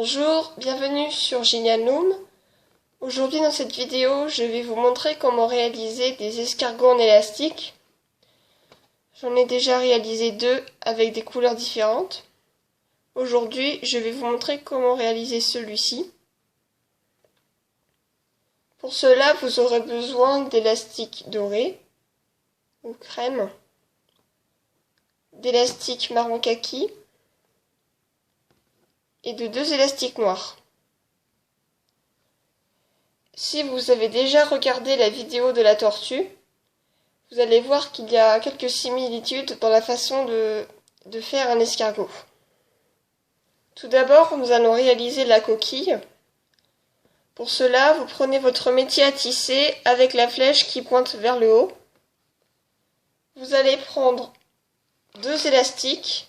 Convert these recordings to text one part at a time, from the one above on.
Bonjour, bienvenue sur Genial Loom. Aujourd'hui dans cette vidéo, je vais vous montrer comment réaliser des escargots en élastique. J'en ai déjà réalisé deux avec des couleurs différentes. Aujourd'hui, je vais vous montrer comment réaliser celui-ci. Pour cela, vous aurez besoin d'élastique doré ou crème, d'élastique marron kaki et de deux élastiques noirs. Si vous avez déjà regardé la vidéo de la tortue, vous allez voir qu'il y a quelques similitudes dans la façon de faire un escargot. Tout d'abord, nous allons réaliser la coquille. Pour cela, vous prenez votre métier à tisser avec la flèche qui pointe vers le haut. Vous allez prendre deux élastiques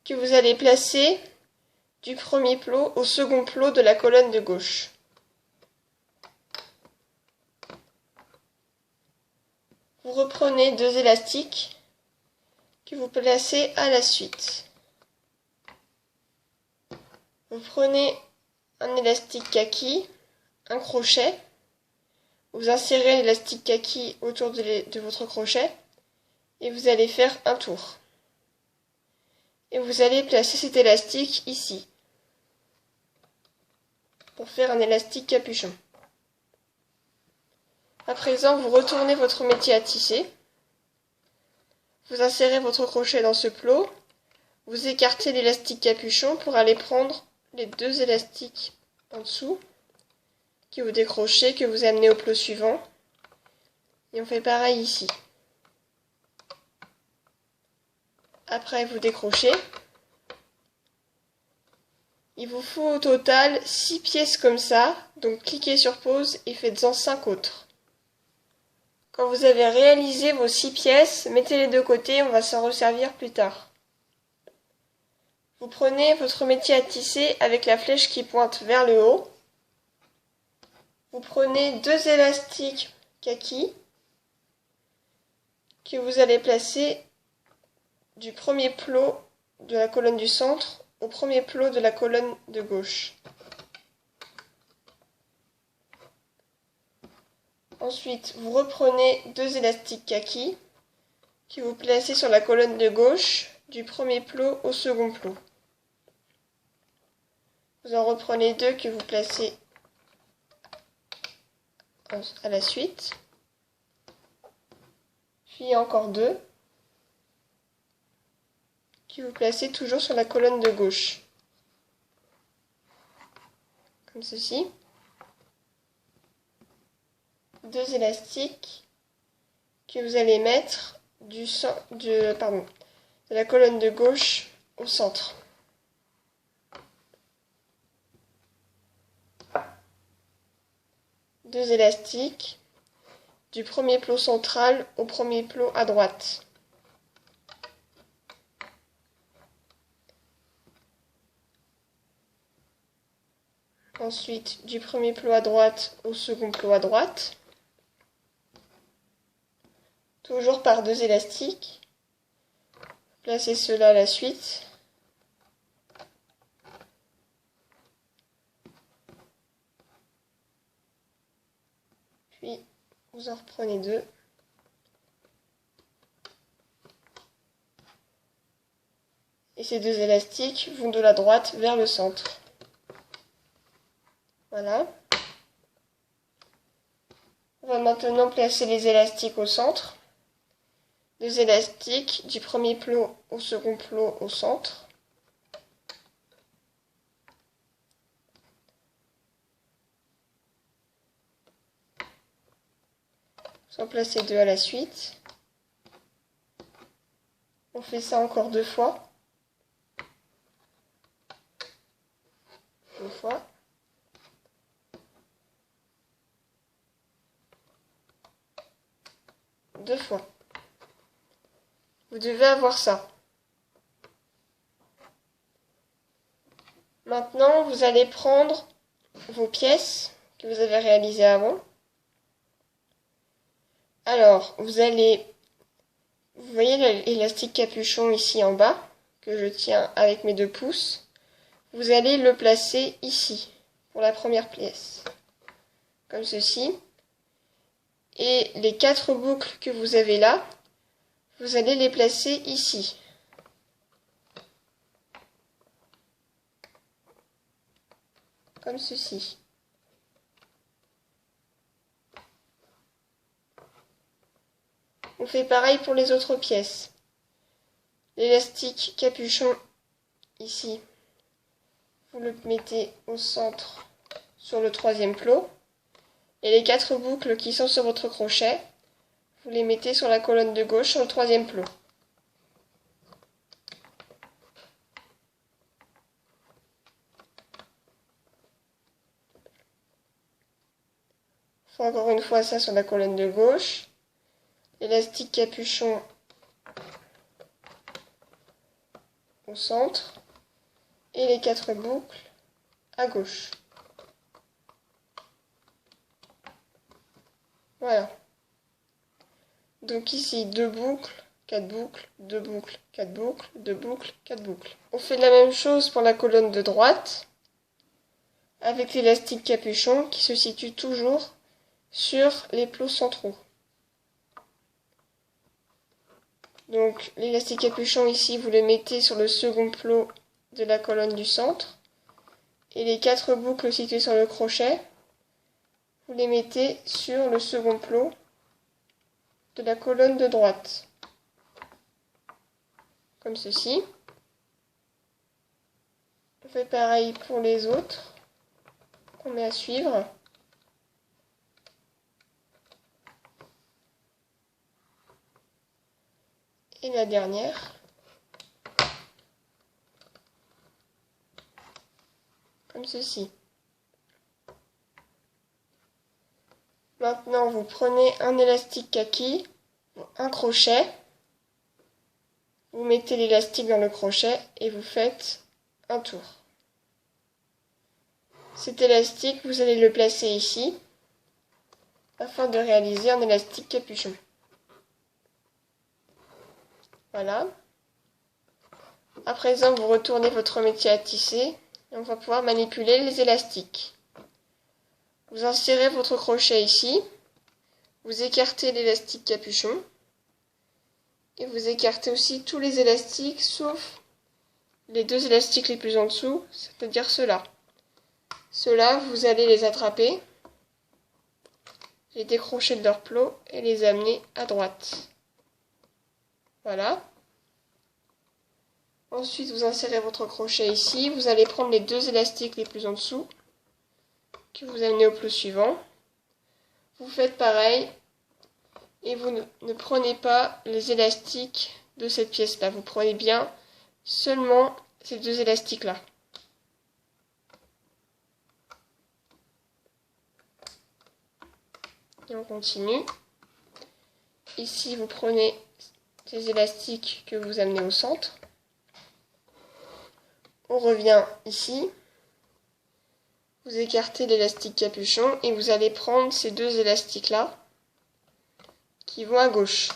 que vous allez placer du premier plot au second plot de la colonne de gauche. Vous reprenez deux élastiques que vous placez à la suite. Vous prenez un élastique kaki, un crochet, vous insérez l'élastique kaki autour de votre crochet et vous allez faire un tour. Et vous allez placer cet élastique ici pour faire un élastique capuchon. À présent, vous retournez votre métier à tisser. Vous insérez votre crochet dans ce plot. Vous écartez l'élastique capuchon pour aller prendre les deux élastiques en dessous que vous décrochez, que vous amenez au plot suivant. Et on fait pareil ici. Après, vous décrochez. Il vous faut au total 6 pièces comme ça. Donc cliquez sur pause et faites-en 5 autres. Quand vous avez réalisé vos 6 pièces, mettez-les de côté, on va s'en resservir plus tard. Vous prenez votre métier à tisser avec la flèche qui pointe vers le haut. Vous prenez deux élastiques kaki que vous allez placer du premier plot de la colonne du centre au premier plot de la colonne de gauche. Ensuite, vous reprenez deux élastiques kaki que vous placez sur la colonne de gauche du premier plot au second plot. Vous en reprenez deux que vous placez à la suite. Puis encore deux que vous placez toujours sur la colonne de gauche. Comme ceci. Deux élastiques que vous allez mettre de la colonne de gauche au centre. Deux élastiques du premier plot central au premier plot à droite. Ensuite, du premier plot à droite au second plot à droite. Toujours par deux élastiques. Placez cela à la suite. Puis, vous en reprenez deux. Et ces deux élastiques vont de la droite vers le centre. Voilà. On va maintenant placer les élastiques au centre. Deux élastiques du premier plot au second plot au centre. Vous en placez deux à la suite. On fait ça encore deux fois. Deux fois. Deux fois. Vous devez avoir ça. Maintenant, vous allez prendre vos pièces que vous avez réalisées avant. Alors, vous voyez l'élastique capuchon ici en bas, que je tiens avec mes deux pouces. vous allez le placer ici, pour la première pièce, comme ceci. Et les 4 boucles que vous avez là, vous allez les placer ici. Comme ceci. On fait pareil pour les autres pièces. L'élastique capuchon, ici, vous le mettez au centre sur le 3e plot. Et les 4 boucles qui sont sur votre crochet, vous les mettez sur la colonne de gauche sur le 3e plot. On fait encore une fois ça sur la colonne de gauche. L'élastique capuchon au centre. Et les 4 boucles à gauche. Voilà. Donc ici, 2 boucles, 4 boucles, 2 boucles, 4 boucles, 2 boucles, 4 boucles. On fait la même chose pour la colonne de droite, avec l'élastique capuchon qui se situe toujours sur les plots centraux. Donc l'élastique capuchon ici, vous le mettez sur le second plot de la colonne du centre. Et les 4 boucles situées sur le crochet, vous les mettez sur le second plot de la colonne de droite. Comme ceci. On fait pareil pour les autres qu'on met à suivre. Et la dernière. Comme ceci. Maintenant, vous prenez un élastique kaki, un crochet, vous mettez l'élastique dans le crochet et vous faites un tour. Cet élastique, vous allez le placer ici, afin de réaliser un élastique capuchon. Voilà. À présent, vous retournez votre métier à tisser et on va pouvoir manipuler les élastiques. Vous insérez votre crochet ici, vous écartez l'élastique capuchon et vous écartez aussi tous les élastiques sauf les 2 élastiques les plus en dessous, c'est-à-dire ceux-là. Ceux-là, vous allez les attraper, les décrocher de leur plot et les amener à droite. Voilà. Ensuite, vous insérez votre crochet ici, vous allez prendre les 2 élastiques les plus en dessous que vous amenez au plot suivant. Vous faites pareil et vous ne prenez pas les élastiques de cette pièce-là. Vous prenez bien seulement ces 2 élastiques-là. Et on continue. Ici, vous prenez ces élastiques que vous amenez au centre. On revient ici. Vous écartez l'élastique capuchon et vous allez prendre ces 2 élastiques-là qui vont à gauche.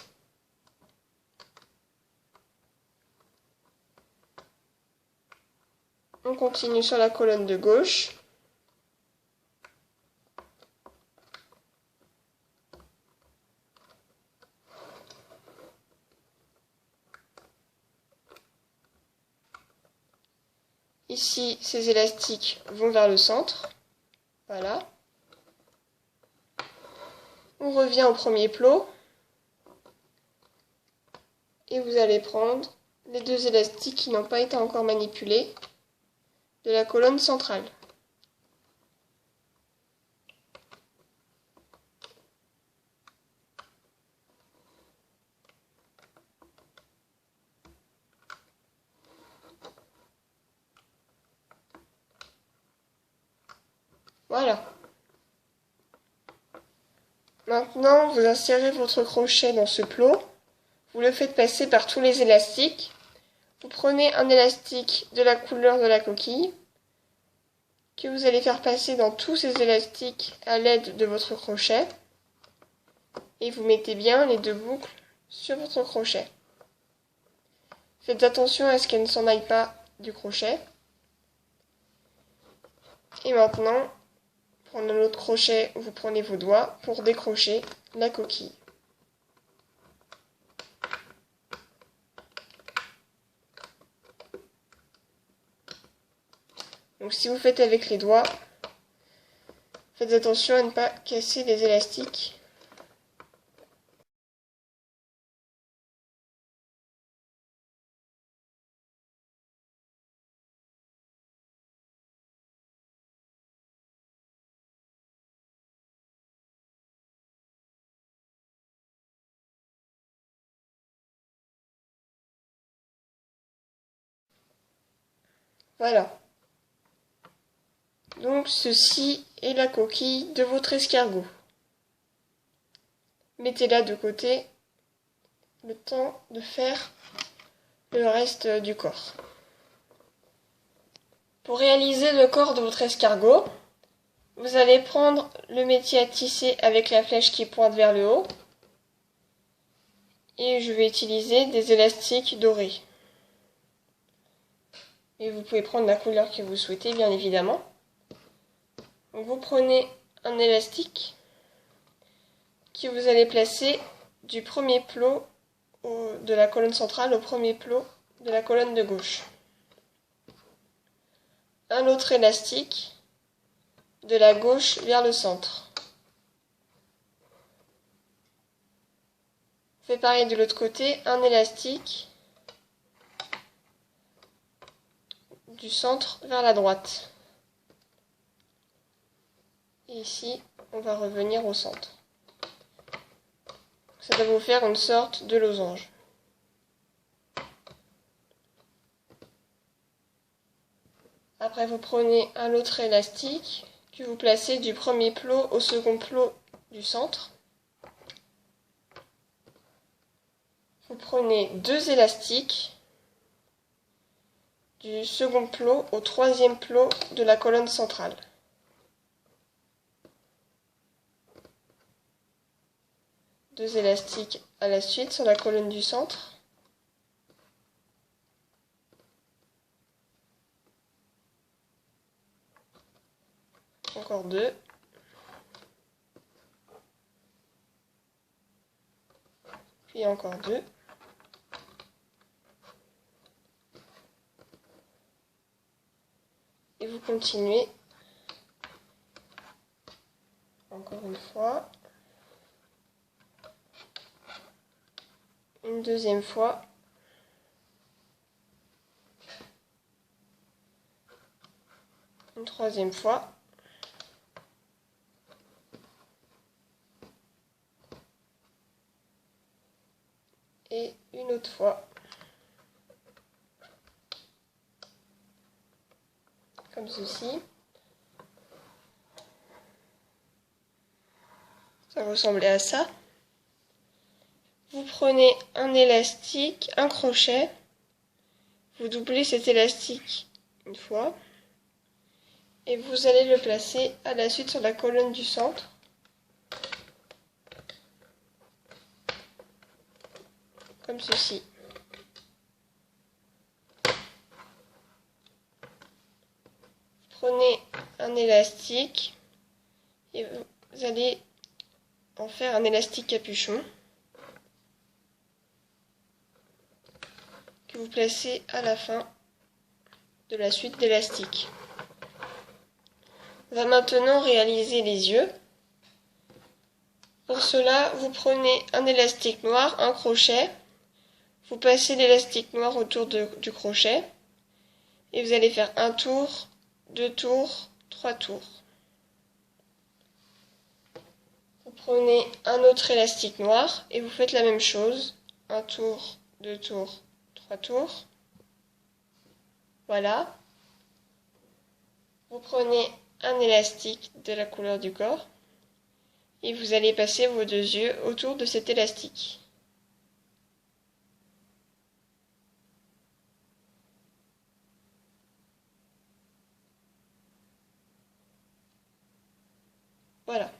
On continue sur la colonne de gauche. Ici, ces élastiques vont vers le centre. Voilà. On revient au premier plot. Et vous allez prendre les 2 élastiques qui n'ont pas été encore manipulés de la colonne centrale. Voilà. Maintenant, vous insérez votre crochet dans ce plot. Vous le faites passer par tous les élastiques. Vous prenez un élastique de la couleur de la coquille que vous allez faire passer dans tous ces élastiques à l'aide de votre crochet. Et vous mettez bien les 2 boucles sur votre crochet. Faites attention à ce qu'elles ne s'en aillent pas du crochet. Et maintenant, pour un autre crochet, vous prenez vos doigts pour décrocher la coquille. Donc si vous faites avec les doigts, faites attention à ne pas casser les élastiques. Voilà. Donc ceci est la coquille de votre escargot. Mettez-la de côté le temps de faire le reste du corps. Pour réaliser le corps de votre escargot, vous allez prendre le métier à tisser avec la flèche qui pointe vers le haut. Et je vais utiliser des élastiques dorés. Et vous pouvez prendre la couleur que vous souhaitez, bien évidemment. Donc vous prenez un élastique que vous allez placer du premier plot de la colonne centrale au premier plot de la colonne de gauche. Un autre élastique de la gauche vers le centre. On fait pareil de l'autre côté, un élastique du centre vers la droite. Et ici, on va revenir au centre. Ça va vous faire une sorte de losange. Après, vous prenez un autre élastique que vous placez du premier plot au second plot du centre. Vous prenez deux élastiques du second plot au troisième plot de la colonne centrale. Deux élastiques à la suite sur la colonne du centre. Encore deux. Puis encore deux. Et vous continuez. Encore une fois. Une deuxième fois. Une troisième fois. Et une autre fois. Comme ceci. Ça ressemblait à ça. Vous prenez un élastique, un crochet. Vous doublez cet élastique une fois. Et vous allez le placer à la suite sur la colonne du centre. Comme ceci. Prenez un élastique et vous allez en faire un élastique capuchon que vous placez à la fin de la suite d'élastiques. On va maintenant réaliser les yeux. Pour cela, vous prenez un élastique noir, un crochet, vous passez l'élastique noir autour du crochet et vous allez faire un tour, deux tours, trois tours. Vous prenez un autre élastique noir et vous faites la même chose, un tour, deux tours, trois tours. Voilà. Vous prenez un élastique de la couleur du corps et vous allez passer vos deux yeux autour de cet élastique. Voilà.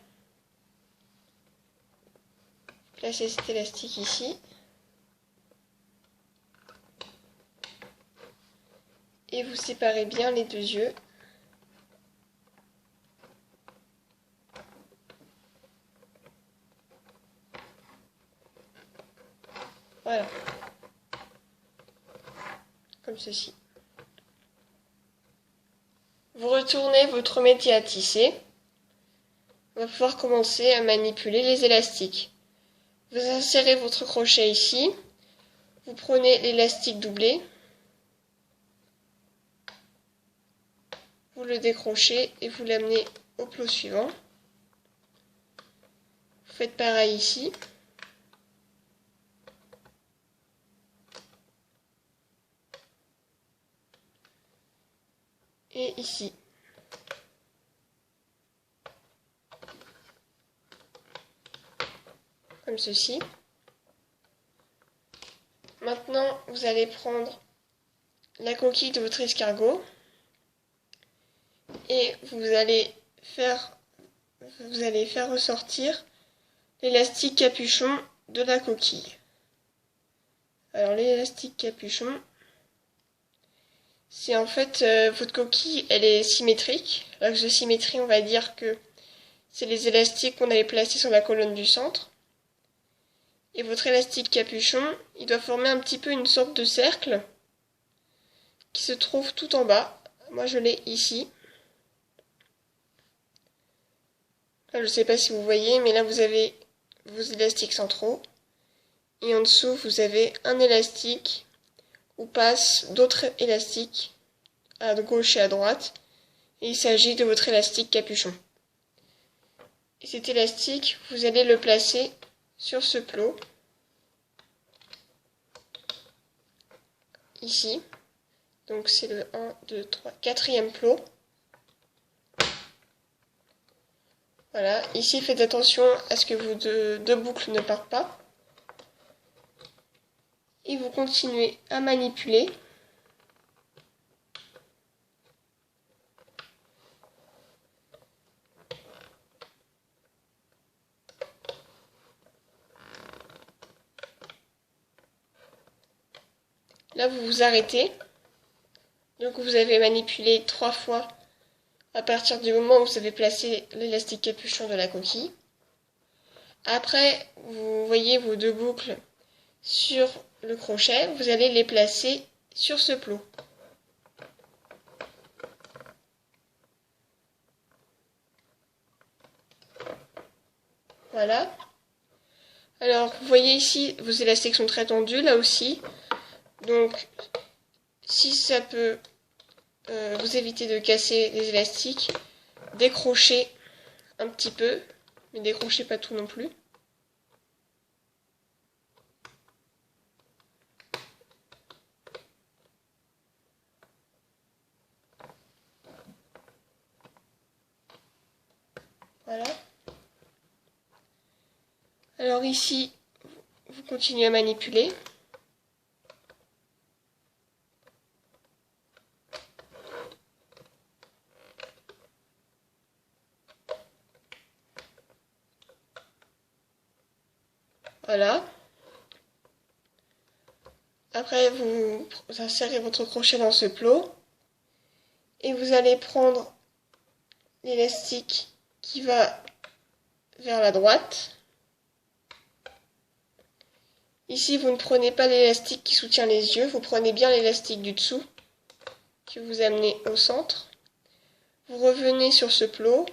Placez cet élastique ici. Et vous séparez bien les deux yeux. Voilà. Comme ceci. Vous retournez votre métier à tisser. On va pouvoir commencer à manipuler les élastiques. Vous insérez votre crochet ici. Vous prenez l'élastique doublé. Vous le décrochez et vous l'amenez au plot suivant. Vous faites pareil ici. Et ici. Comme ceci. Maintenant, vous allez prendre la coquille de votre escargot et vous allez faire ressortir l'élastique capuchon de la coquille. Alors l'élastique capuchon, c'est en fait votre coquille, elle est symétrique. L'axe de symétrie, on va dire que c'est les élastiques qu'on avait placés sur la colonne du centre. Et votre élastique capuchon, il doit former un petit peu une sorte de cercle qui se trouve tout en bas. Moi je l'ai ici. Là, je ne sais pas si vous voyez, mais là vous avez vos élastiques centraux. Et en dessous, vous avez un élastique où passent d'autres élastiques à gauche et à droite. Et il s'agit de votre élastique capuchon. Et cet élastique, vous allez le placer sur ce plot. Ici. Donc c'est le 1, 2, 3, 4e plot. Voilà. Ici, faites attention à ce que vos deux boucles ne partent pas. Et vous continuez à manipuler. Là, vous vous arrêtez. Donc, vous avez manipulé 3 fois à partir du moment où vous avez placé l'élastique capuchon de la coquille. Après, vous voyez vos deux boucles sur le crochet. Vous allez les placer sur ce plot. Voilà. Alors, vous voyez ici, vos élastiques sont très tendus, là aussi. Donc, si ça peut vous éviter de casser les élastiques, décrochez un petit peu, mais décrochez pas tout non plus. Voilà. Alors ici, vous continuez à manipuler. Voilà. Après, vous insérez votre crochet dans ce plot. Et vous allez prendre l'élastique qui va vers la droite. Ici, vous ne prenez pas l'élastique qui soutient les yeux, vous prenez bien l'élastique du dessous que vous amenez au centre. Vous revenez sur ce plot,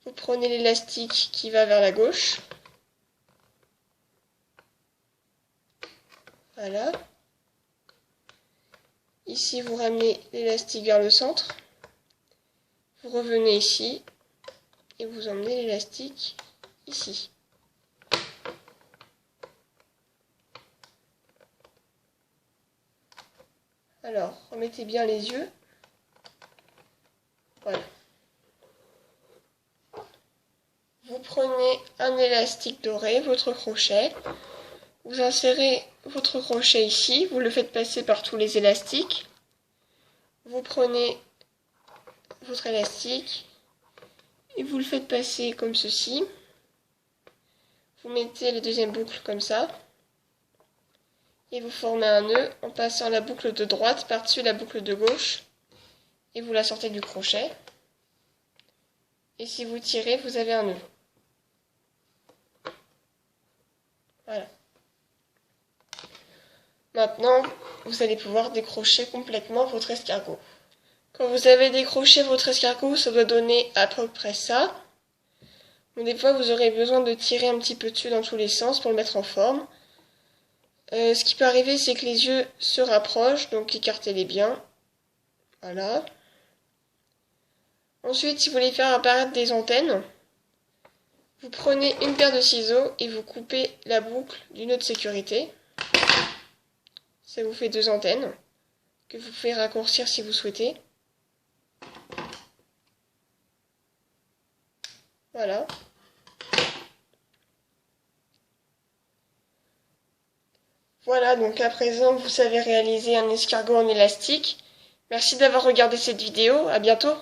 vous prenez l'élastique qui va vers la gauche. Voilà. Ici, vous ramenez l'élastique vers le centre. Vous revenez ici et vous emmenez l'élastique ici. Alors, remettez bien les yeux. Voilà. Vous prenez un élastique doré, votre crochet. Vous insérez votre crochet ici. Vous le faites passer par tous les élastiques. Vous prenez votre élastique et vous le faites passer comme ceci. Vous mettez la deuxième boucle comme ça. Et vous formez un nœud en passant la boucle de droite par-dessus la boucle de gauche. Et vous la sortez du crochet. Et si vous tirez, vous avez un nœud. Voilà. Maintenant, vous allez pouvoir décrocher complètement votre escargot. Quand vous avez décroché votre escargot, ça doit donner à peu près ça. Donc, des fois, vous aurez besoin de tirer un petit peu dessus dans tous les sens pour le mettre en forme. Ce qui peut arriver, c'est que les yeux se rapprochent, donc écartez-les bien. Voilà. Ensuite, si vous voulez faire apparaître des antennes, vous prenez une paire de ciseaux et vous coupez la boucle du nœud de sécurité. Ça vous fait 2 antennes, que vous pouvez raccourcir si vous souhaitez. Voilà. Voilà, donc à présent, vous savez réaliser un escargot en élastique. Merci d'avoir regardé cette vidéo, à bientôt.